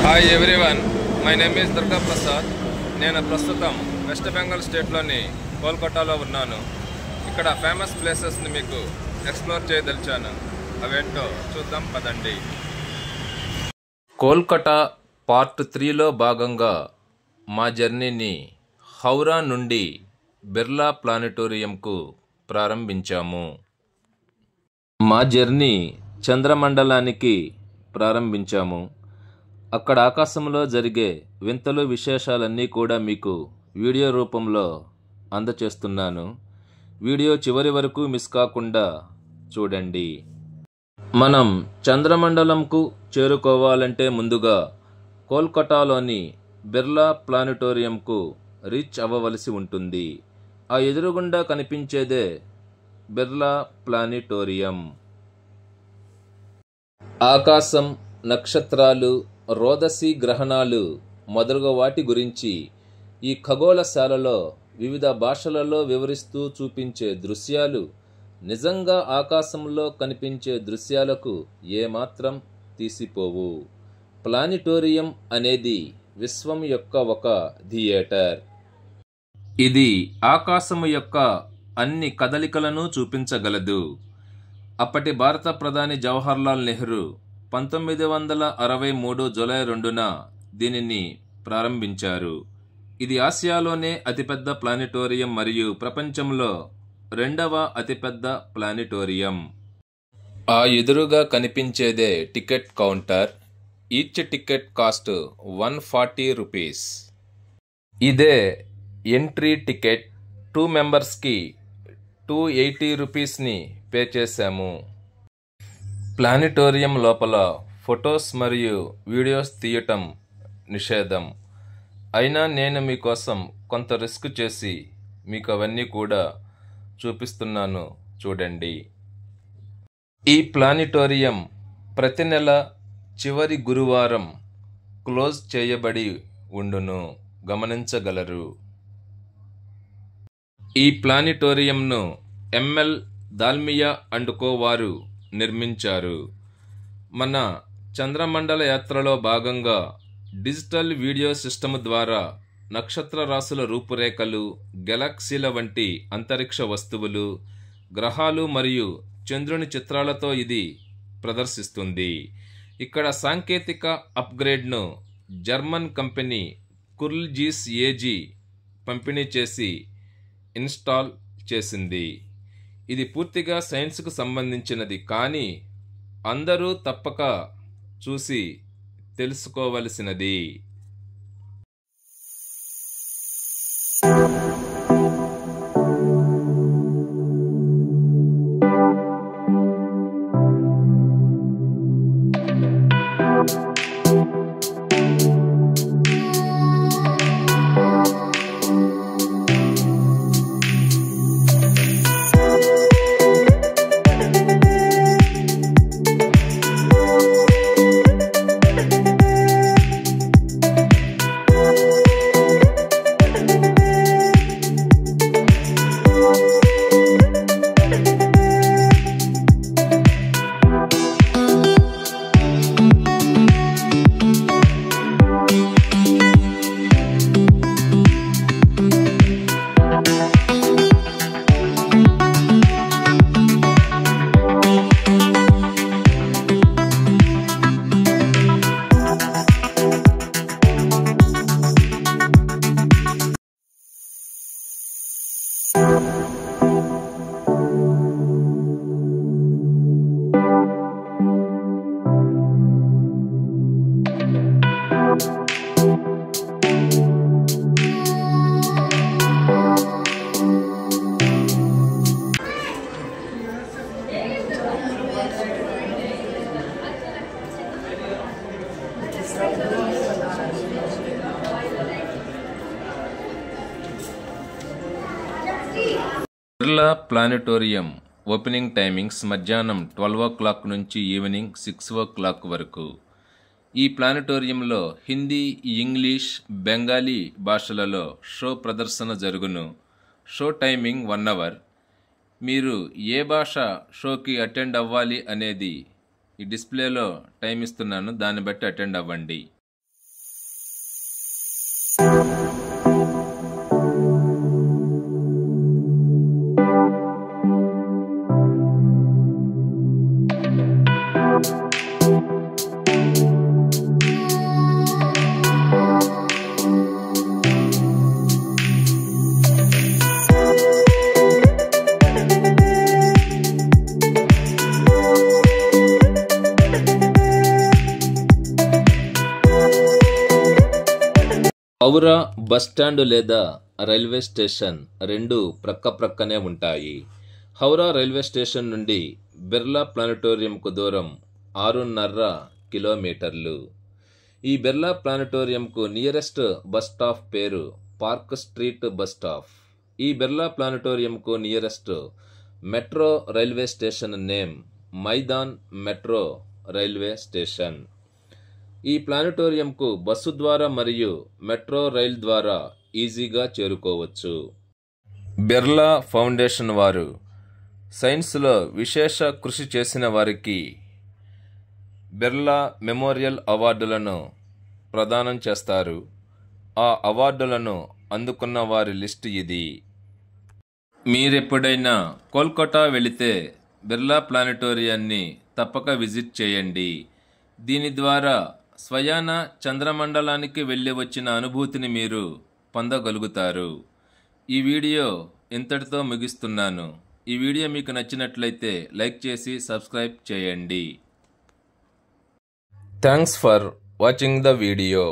Hi everyone, my name is Durga Prasad. నేను ప్రస్తుతం west Bengal స్టేట్లోని కోల్కతాలో ఉన్నాను. ఇక్కడ ఫేమస్ ప్లేసెస్ని మీకు ఎక్స్ప్లోర్ చేయదలిచాను. అవేంటో చూద్దాం పదండి. కోల్కతా పార్ట్ 3లో భాగంగా మా జర్నీని హౌరా నుండి బిర్లా ప్లానిటోరియంకు ప్రారంభించాము. మా జర్నీ చంద్రమండలానికి ప్రారంభించాము. అక్కడ ఆకాశంలో జరిగే వింతలు విశేషాలన్నీ కూడా మీకు వీడియో రూపంలో అందచేస్తున్నాను. వీడియో చివరి వరకు మిస్ కాకుండా చూడండి. మనం చంద్రమండలంకు చేరుకోవాలంటే ముందుగా కోల్కతాలోని బిర్లా ప్లానిటోరియంకు రీచ్ అవ్వవలసి ఉంటుంది. ఆ ఎదురుగుండా కనిపించేదే బిర్లా ప్లానిటోరియం. ఆకాశం, నక్షత్రాలు, రోదసి గ్రహణాలు మొదలగు వాటి గురించి ఈ ఖగోళశాలలో వివిధ భాషలలో వివరిస్తూ చూపించే దృశ్యాలు నిజంగా ఆకాశంలో కనిపించే దృశ్యాలకు ఏమాత్రం తీసిపోవు. ప్లానిటోరియం అనేది విశ్వం యొక్క ఒక థియేటర్. ఇది ఆకాశము యొక్క అన్ని కదలికలను చూపించగలదు. అప్పటి భారత ప్రధాని జవహర్లాల్ నెహ్రూ 1963 జూలై 2న దీనిని ప్రారంభించారు. ఇది ఆసియాలోనే అతిపెద్ద ప్లానిటోరియం మరియు ప్రపంచంలో 2వ అతిపెద్ద ప్లానిటోరియం. ఆ ఎదురుగా కనిపించేదే ticket counter. Each ticket cost 140 rupees. ఇదే ఎంట్రీ టికెట్. 2 మెంబర్స్కి 280 రూపీస్ని పే చేశాము. ప్లానిటోరియం లోపల ఫొటోస్ మరియు వీడియోస్ తీయటం నిషేధం. అయినా నేను మీకోసం కొంత రిస్క్ చేసి మీకు అవన్నీ కూడా చూపిస్తున్నాను, చూడండి. ఈ ప్లానిటోరియం ప్రతి నెల చివరి గురువారం క్లోజ్ చేయబడి ఉండును, గమనించగలరు. ఈ ప్లానిటోరియంను ఎంఎల్ దాల్మియా అండ్ కో వారు నిర్మించారు. మన చంద్రమండల యాత్రలో భాగంగా డిజిటల్ వీడియో సిస్టమ్ ద్వారా నక్షత్ర రాశుల రూపురేఖలు, గెలాక్సీల వంటి అంతరిక్ష వస్తువులు, గ్రహాలు మరియు చంద్రుని చిత్రాలతో ఇది ప్రదర్శిస్తుంది. ఇక్కడ సాంకేతిక అప్గ్రేడ్ను జర్మన్ కంపెనీ కుర్ల్జీస్ ఏజీ పంపిణీ చేసి ఇన్స్టాల్ చేసింది. ఇది పూర్తిగా సైన్స్కు సంబంధించినది, కానీ అందరూ తప్పక చూసి తెలుసుకోవలసినది. బిర్లా ప్లానిటోరియం ఓపెనింగ్ టైమింగ్స్ మధ్యాహ్నం 12 o'clock నుంచి ఈవినింగ్ 6 o'clock వరకు. ఈ ప్లానిటోరియంలో హిందీ, ఇంగ్లీష్, బెంగాలీ భాషలలో షో ప్రదర్శన జరుగును. Show timing 1 hour. మీరు ఏ భాష షోకి అటెండ్ అవ్వాలి అనేది ఈ డిస్ప్లేలో టైం ఇస్తున్నాను, దాన్ని బట్టి అటెండ్ అవ్వండి. హౌరా బస్టాండ్ లేదా రైల్వే స్టేషన్ రెండు ప్రక్కనే ఉంటాయి. హౌరా రైల్వే స్టేషన్ నుండి బిర్లా ప్లానటోరియంకు దూరం 6.5 కిలోమీటర్లు. ఈ బిర్లా ప్లానటోరియంకు నియరెస్ట్ బస్ స్టాప్ పేరు పార్క్ స్ట్రీట్ బస్ స్టాప్. ఈ బిర్లా ప్లానటోరియంకు nearest metro railway station name Maidan metro railway station. ఈ ప్లానటోరియంకు బస్సు ద్వారా మరియు మెట్రో రైల్ ద్వారా ఈజీగా చేరుకోవచ్చు. బిర్లా ఫౌండేషన్ వారు సైన్స్లో విశేష కృషి చేసిన వారికి బిర్లా మెమోరియల్ అవార్డులను ప్రదానం చేస్తారు. ఆ అవార్డులను అందుకున్న వారి లిస్ట్ ఇది. మీరెప్పుడైనా కోల్కతా వెళితే బిర్లా ప్లానటోరియాన్ని తప్పక విజిట్ చేయండి. దీని ద్వారా స్వయాన చంద్రమండలానికి వెళ్ళి వచ్చిన అనుభూతిని మీరు పొందగలుగుతారు. ఈ వీడియో ఇంతటితో ముగిస్తున్నాను. ఈ వీడియో మీకు నచ్చినట్లయితే లైక్ చేసి సబ్స్క్రైబ్ చేయండి. Thanks for watching the video.